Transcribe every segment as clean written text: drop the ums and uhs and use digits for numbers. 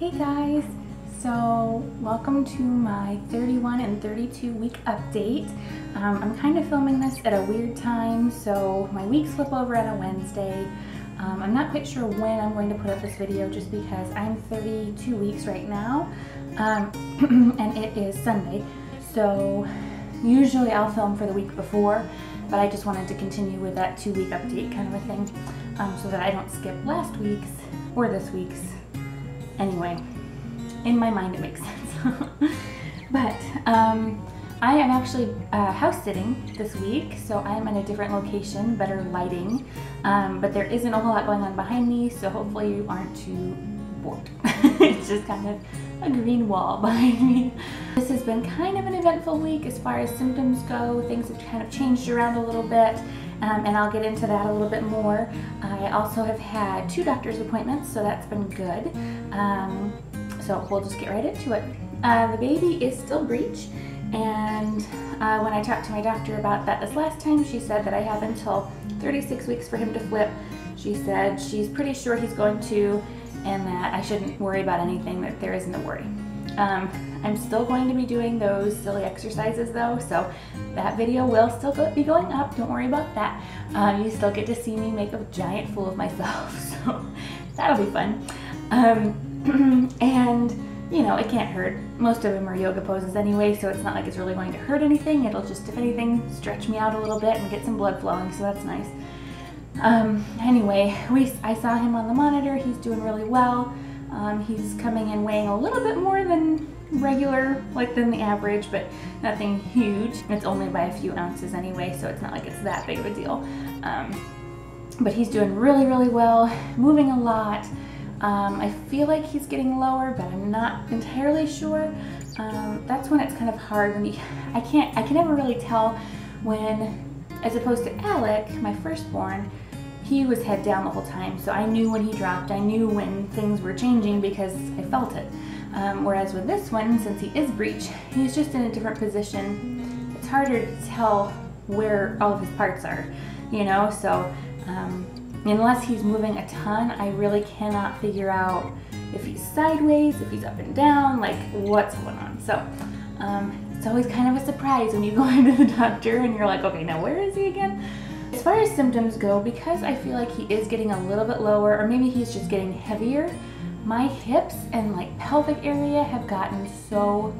Hey guys, so welcome to my 31 and 32 week update. I'm kind of filming this at a weird time, so my weeks flip over at a Wednesday. I'm not quite sure when I'm going to put up this video just because I'm 32 weeks right now, and it is Sunday. So usually I'll film for the week before, but I just wanted to continue with that 2-week update kind of a thing, so that I don't skip last week's or this week's. Anyway, in my mind it makes sense. But I am actually house sitting this week, so I am in a different location, better lighting, but there isn't a whole lot going on behind me, so hopefully you aren't too bored. It's just kind of a green wall behind me. This has been kind of an eventful week as far as symptoms go. Things have kind of changed around a little bit. And I'll get into that a little bit more. I also have had 2 doctor's appointments, so that's been good. So we'll just get right into it. The baby is still breech, and when I talked to my doctor about that this last time, she said that I have until 36 weeks for him to flip. She said she's pretty sure he's going to, and that I shouldn't worry about anything, that there isn't a worry. I'm still going to be doing those silly exercises though, so that video will still be going up, don't worry about that. You still get to see me make a giant fool of myself, so that'll be fun. And you know, it can't hurt. Most of them are yoga poses anyway, so it's not like it's really going to hurt anything. It'll just, if anything, stretch me out a little bit and get some blood flowing, so that's nice. Anyway, I saw him on the monitor. He's doing really well. He's coming in weighing a little bit more than regular, like than the average, but nothing huge. It's only by a few ounces anyway, so it's not like it's that big of a deal. But he's doing really, really well, moving a lot. I feel like he's getting lower, but I'm not entirely sure. That's when it's kind of hard when I can never really tell when, as opposed to Alec, my firstborn, he was head down the whole time, so I knew when he dropped, I knew when things were changing because I felt it. Whereas with this one, since he is breech, he's just in a different position. It's harder to tell where all of his parts are, you know, so unless he's moving a ton, I really cannot figure out if he's sideways, if he's up and down, like what's going on. So it's always kind of a surprise when you go into the doctor and you're like, okay, now where is he again? As far as symptoms go, because I feel like he is getting a little bit lower, or maybe he's just getting heavier, my hips and like pelvic area have gotten so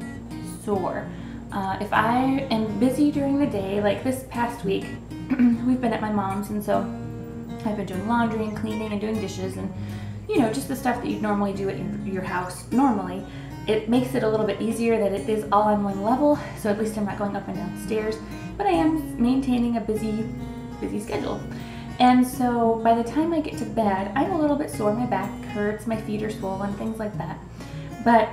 sore. If I am busy during the day, like this past week, we've been at my mom's, and so I've been doing laundry and cleaning and doing dishes and, you know, just the stuff that you'd normally do at your house normally. It makes it a little bit easier that it is all on one level, so at least I'm not going up and down stairs, but I am maintaining a busy schedule. And so by the time I get to bed, I'm a little bit sore, my back hurts, my feet are swollen, things like that. But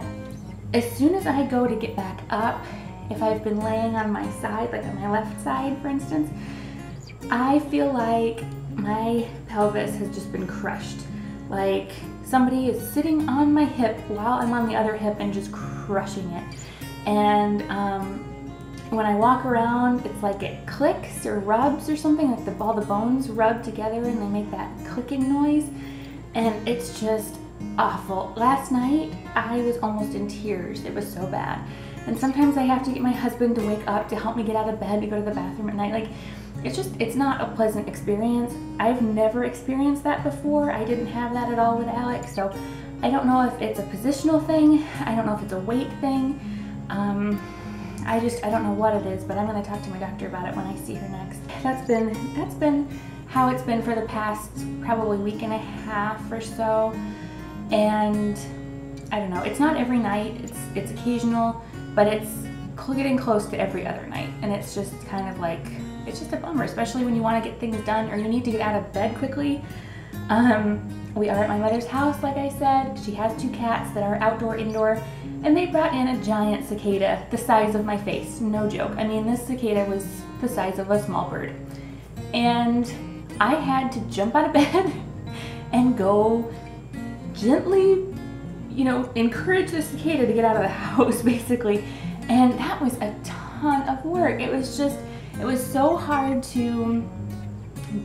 as soon as I go to get back up, if I've been laying on my side, like on my left side, for instance, I feel like my pelvis has just been crushed. Like somebody is sitting on my hip while I'm on the other hip and just crushing it. And when I walk around, it's like it clicks or rubs or something, like all the bones rub together and they make that clicking noise, and it's just awful. Last night, I was almost in tears. It was so bad. And sometimes I have to get my husband to wake up to help me get out of bed to go to the bathroom at night. Like, it's not a pleasant experience. I've never experienced that before. I didn't have that at all with Alec, so I don't know if it's a positional thing. I don't know if it's a weight thing. I don't know what it is, but I'm going to talk to my doctor about it when I see her next. That's been how it's been for the past probably week and a half or so. And I don't know, it's not every night, it's occasional, but it's getting close to every other night. And it's just kind of like, it's just a bummer, especially when you want to get things done or you need to get out of bed quickly. We are at my mother's house, like I said. She has 2 cats that are outdoor, indoor, and they brought in a giant cicada the size of my face. No joke. I mean, this cicada was the size of a small bird. And I had to jump out of bed and go gently, you know, encourage the cicada to get out of the house, basically. And that was a ton of work. It was so hard to,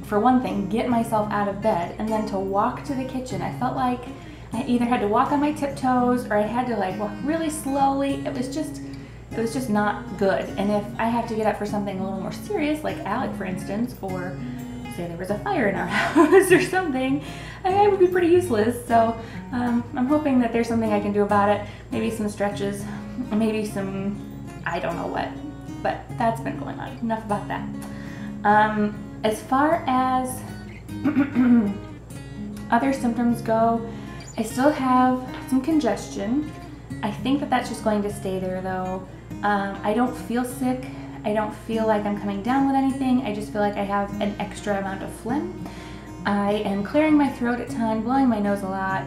for one thing, get myself out of bed, and then to walk to the kitchen. I felt like I either had to walk on my tiptoes or I had to like walk really slowly. It was just not good. And if I have to get up for something a little more serious, like Alec for instance, or say there was a fire in our house or something, I would be pretty useless. So I'm hoping that there's something I can do about it. Maybe some stretches, maybe some, I don't know what, but that's been going on. Enough about that. As far as other symptoms go, I still have some congestion. I think that that's just going to stay there though. I don't feel sick. I don't feel like I'm coming down with anything. I just feel like I have an extra amount of phlegm. I am clearing my throat a ton, blowing my nose a lot,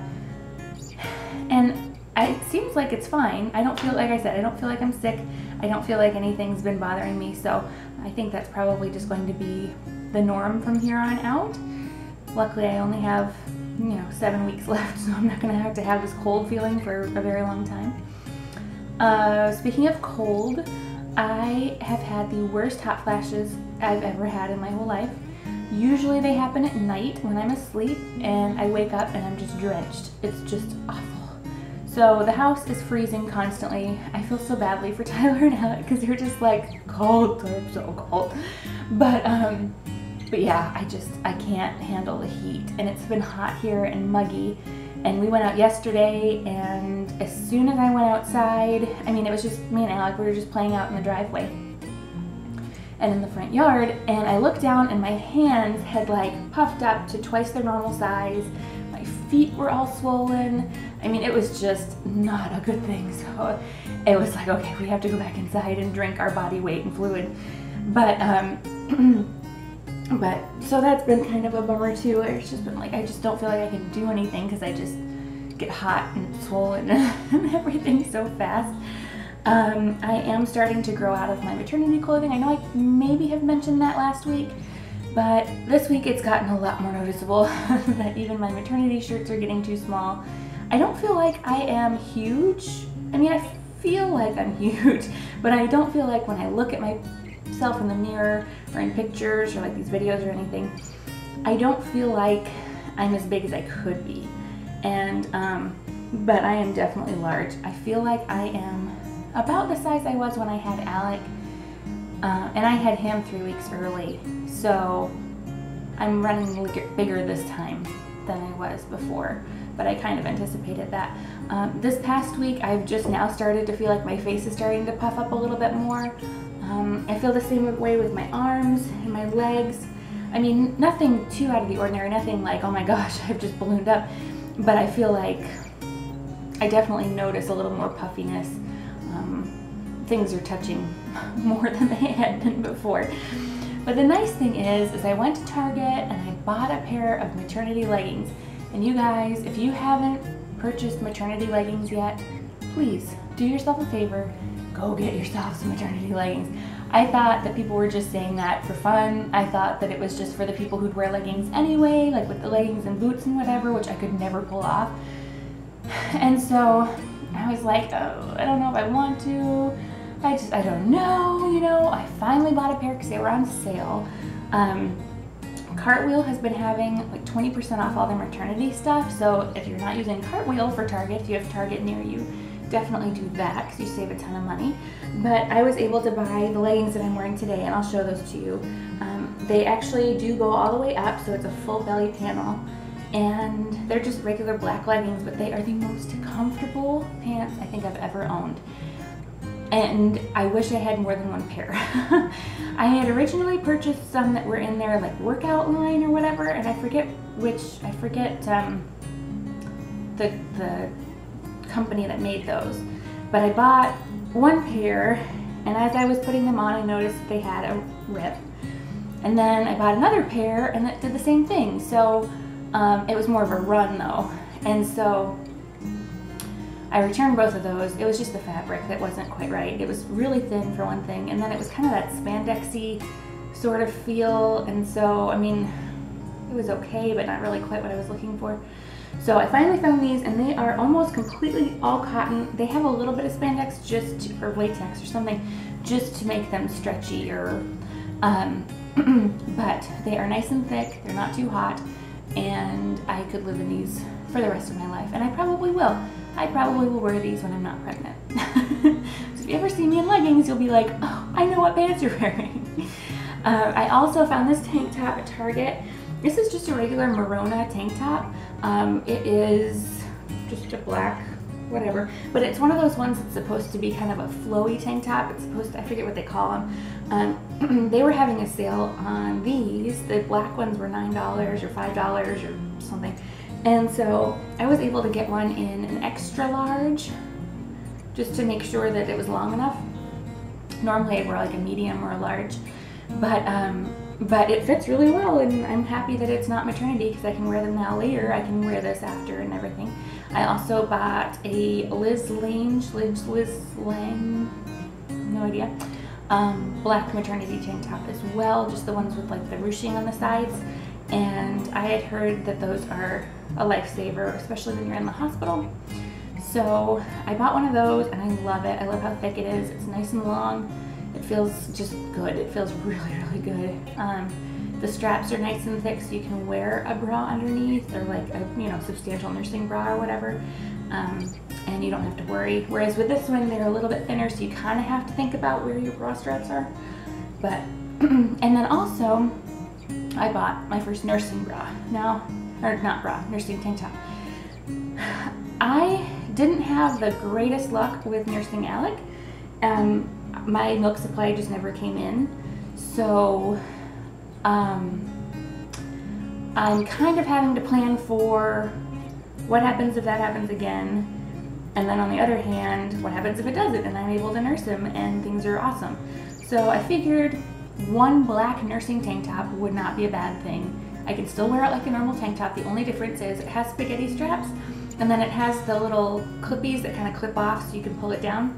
and it seems like it's fine. I don't feel, like I said, I don't feel like I'm sick. I don't feel like anything's been bothering me, so I think that's probably just going to be the norm from here on out. Luckily, I only have, 7 weeks left, so I'm not gonna have to have this cold feeling for a very long time. Speaking of cold, I have had the worst hot flashes I've ever had in my whole life. Usually they happen at night when I'm asleep and I wake up and I'm just drenched. It's just awful. So the house is freezing constantly. I feel so badly for Tyler and Alec because they're just like, cold, I'm so cold. But yeah, I can't handle the heat. And it's been hot here and muggy. And we went out yesterday, and as soon as I went outside, it was just me and Alec, we were just playing out in the driveway and in the front yard, and I looked down and my hands had like puffed up to twice their normal size. My feet were all swollen. It was just not a good thing. So it was like, okay, we have to go back inside and drink our body weight in fluid. But so that's been kind of a bummer too. It's just been like, I just don't feel like I can do anything because I just get hot and swollen and everything so fast. I am starting to grow out of my maternity clothing. I know I maybe have mentioned that last week, but this week it's gotten a lot more noticeable that even my maternity shirts are getting too small. I don't feel like I am huge. I feel like I'm huge, but I don't feel like when I look at myself in the mirror or in pictures or like these videos or anything, I don't feel like I'm as big as I could be. And but I am definitely large. I feel like I am about the size I was when I had Alec, and I had him 3 weeks early, so I'm running bigger this time than I was before, but I kind of anticipated that. This past week I've just now started to feel like my face is starting to puff up a little bit more. I feel the same way with my arms and my legs. Nothing too out of the ordinary, nothing like, oh my gosh, I've just ballooned up, but I feel like I definitely notice a little more puffiness. Things are touching more than they had been before. But the nice thing is I went to Target and I bought a pair of maternity leggings. And you guys, if you haven't purchased maternity leggings yet, please do yourself a favor, go get yourself some maternity leggings. I thought that people were just saying that for fun. I thought that it was just for the people who'd wear leggings anyway, like with the leggings and boots and whatever, which I could never pull off. And so I was like, oh, I don't know if I want to. I don't know, I finally bought a pair because they were on sale. Cartwheel has been having like 20% off all their maternity stuff, so if you're not using Cartwheel for Target, if you have Target near you, definitely do that because you save a ton of money. But I was able to buy the leggings that I'm wearing today, and I'll show those to you. They actually do go all the way up, so it's a full belly panel, and they're just regular black leggings, but they are the most comfortable pants I think I've ever owned. And I wish I had more than one pair. I had originally purchased some that were in their like workout line or whatever, and I forget the company that made those. But I bought one pair, and as I was putting them on, I noticed they had a rip. And then I bought another pair, and that did the same thing. So it was more of a run though. And so I returned both of those. It was just the fabric that wasn't quite right. It was really thin for one thing, and then it was kind of that spandexy sort of feel, and so, it was okay, but not really quite what I was looking for. So I finally found these, and they are almost completely all cotton. They have a little bit of spandex or latex or something, just to make them stretchier. But they are nice and thick, they're not too hot, and I could live in these for the rest of my life, and I probably will. I probably will wear these when I'm not pregnant. So if you ever see me in leggings, you'll be like, oh, I know what pants you're wearing. I also found this tank top at Target. This is just a regular Merona tank top. It is just a black, whatever, but it's one of those ones that's supposed to be kind of a flowy tank top. It's supposed to, I forget what they call them. They were having a sale on these. The black ones were $9 or $5 or something. And so I was able to get one in an extra large just to make sure that it was long enough. Normally I'd wear like a medium or a large, but it fits really well, and I'm happy that it's not maternity because I can wear them now later. I can wear this after and everything. I also bought a Liz Lang, no idea, black maternity tank top as well, just the ones with like the ruching on the sides. And I had heard that those are a lifesaver, especially when you're in the hospital. So I bought one of those and I love it. I love how thick it is. It's nice and long. It feels just good. It feels really, really good. The straps are nice and thick, so you can wear a bra underneath, or like a substantial nursing bra or whatever, and you don't have to worry. Whereas with this one, they're a little bit thinner, so you kind of have to think about where your bra straps are. But and then also, I bought my first nursing bra. Nursing tank top. I didn't have the greatest luck with nursing Alec. My milk supply just never came in, so I'm kind of having to plan for what happens if that happens again, and then on the other hand, what happens if it doesn't and I'm able to nurse him and things are awesome. So I figured one black nursing tank top would not be a bad thing. I can still wear it like a normal tank top. The only difference is it has spaghetti straps, and then it has the little clippies that kind of clip off so you can pull it down.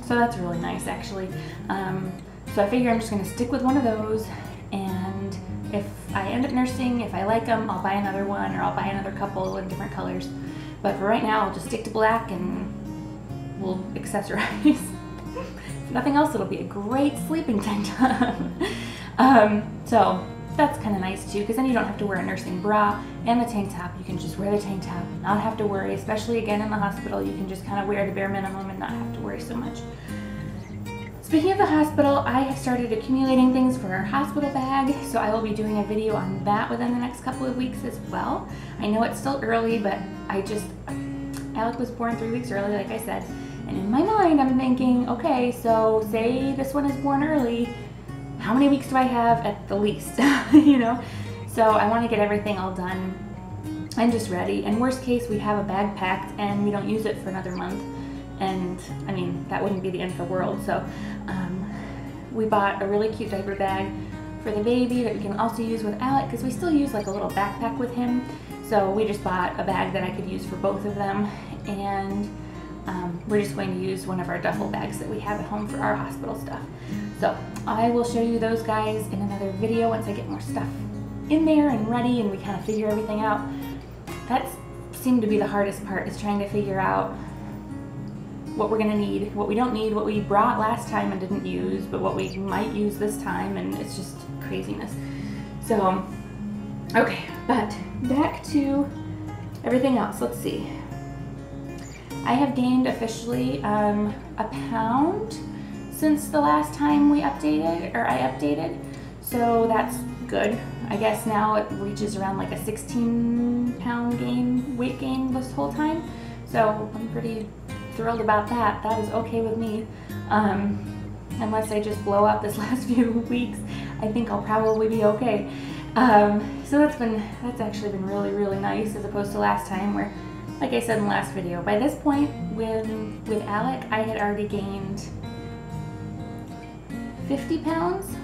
So that's really nice, actually. So I figure I'm just going to stick with one of those, and if I end up nursing, if I like them, I'll buy another one, or I'll buy another couple in different colors. But for right now, I'll just stick to black and we'll accessorize. If nothing else, it'll be a great sleeping tank top. So that's kind of nice too, because then you don't have to wear a nursing bra and the tank top. You can just wear the tank top and not have to worry, especially again in the hospital. You can just kind of wear the bare minimum and not have to worry so much. Speaking of the hospital, I have started accumulating things for our hospital bag, so I will be doing a video on that within the next couple of weeks as well. I know it's still early, but Alec was born 3 weeks early, like I said, and in my mind I'm thinking, okay, so say this one is born early, how many weeks do I have at the least, So I want to get everything all done and just ready. And worst case, we have a bag packed and we don't use it for another month. And I mean, that wouldn't be the end of the world. So we bought a really cute diaper bag for the baby that we can also use with Alec, because we still use like a little backpack with him. So we just bought a bag that I could use for both of them. And we're just going to use one of our duffel bags that we have at home for our hospital stuff. So I will show you those guys in another video once I get more stuff in there and ready and we kind of figure everything out. That seemed to be the hardest part, is trying to figure out what we're going to need, what we don't need, what we brought last time and didn't use, but what we might use this time, and it's just craziness. So, okay, but back to everything else. Let's see. I have gained officially a pound since the last time I updated, so that's good. I guess now it reaches around like a 16-pound weight gain this whole time, so I'm pretty thrilled about that. That is okay with me, unless I just blow out this last few weeks. I think I'll probably be okay. So that's actually been really, really nice, as opposed to last time where, like I said in the last video, by this point with Alec, I had already gained 50 pounds.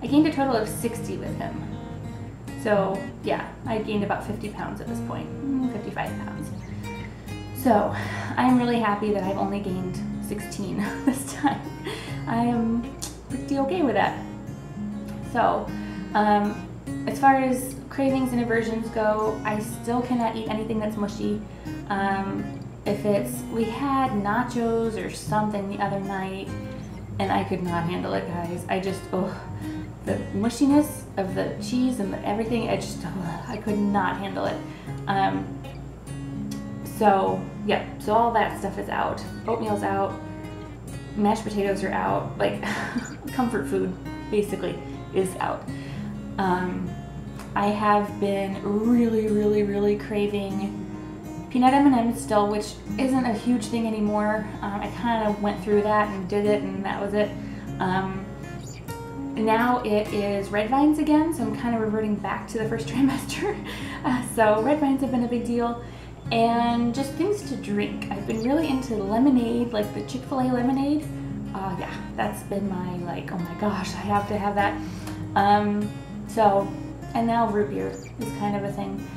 I gained a total of 60 with him. So yeah, I gained about 50 pounds at this point, 55 pounds. So I'm really happy that I've only gained 16 this time. I am pretty okay with that. So as far as cravings and aversions go, I still cannot eat anything that's mushy. We had nachos or something the other night, and I could not handle it, guys. The mushiness of the cheese and everything, I could not handle it. So yeah, so all that stuff is out. Oatmeal's out, mashed potatoes are out, like comfort food basically is out. I have been really craving peanut M&Ms still, which isn't a huge thing anymore. I kind of went through that and did it, and that was it. Now it is red vines again, so I'm kind of reverting back to the first trimester. So red vines have been a big deal, and just things to drink. I've been really into lemonade, like the Chick-fil-A lemonade. Yeah, that's been my, like, oh my gosh, I have to have that. And now root beer is kind of a thing.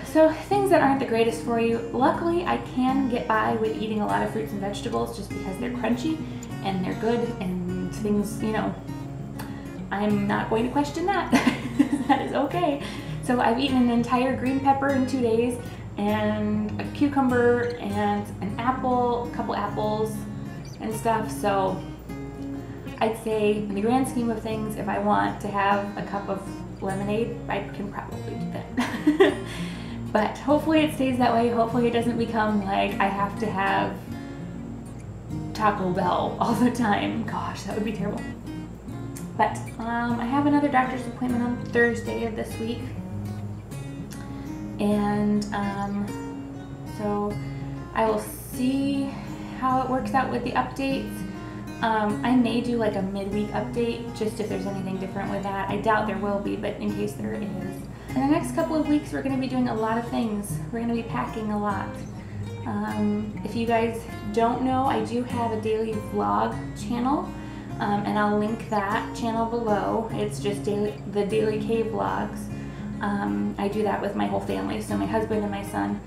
So things that aren't the greatest for you. Luckily, I can get by with eating a lot of fruits and vegetables just because they're crunchy and they're good and things, you know, I'm not going to question that. That is okay. So I've eaten an entire green pepper in 2 days, and a cucumber and an apple, a couple apples and stuff. So I'd say in the grand scheme of things, if I want to have a cup of lemonade, I can probably do that. But hopefully it stays that way. Hopefully it doesn't become like I have to have Taco Bell all the time. Gosh, that would be terrible. But I have another doctor's appointment on Thursday of this week. And so I will see how it works out with the updates. I may do like a midweek update just if there's anything different with that. I doubt there will be, but in case there is. In the next couple of weeks, we're going to be doing a lot of things. We're going to be packing a lot. If you guys don't know, I do have a daily vlog channel, and I'll link that channel below. It's just the Daily K Vlogs. I do that with my whole family, so my husband and my son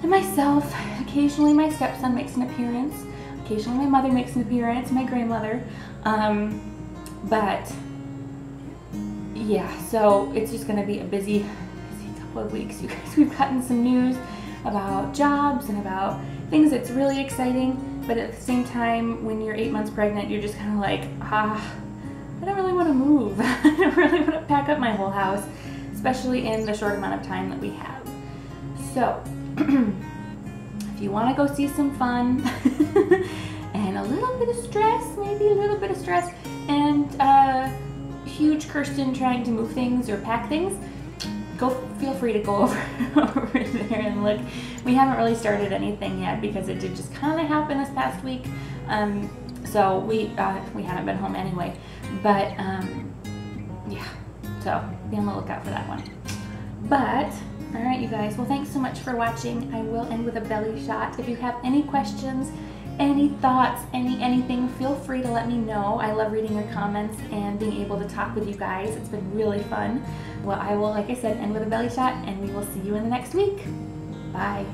and myself. Occasionally my stepson makes an appearance. Occasionally my mother makes an appearance, my grandmother. But yeah, so it's just going to be a busy couple of weeks, you guys. We've gotten some news about jobs and about things that's really exciting, but at the same time, when you're 8 months pregnant, you're just kind of like, I don't really want to move. I don't really want to pack up my whole house, especially in the short amount of time that we have. So, if you want to go see some fun and a little bit of stress, maybe a little bit of stress, and huge Kirsten trying to move things or pack things, feel free to go over there and look. We haven't really started anything yet because it did just kind of happen this past week. So we haven't been home anyway. But yeah, so be on the lookout for that one. But all right, you guys. Well, thanks so much for watching. I will end with a belly shot. If you have any questions, any thoughts, anything, feel free to let me know. I love reading your comments and being able to talk with you guys. It's been really fun. Well, I will, like I said, end with a belly shot, and we will see you in the next week. Bye.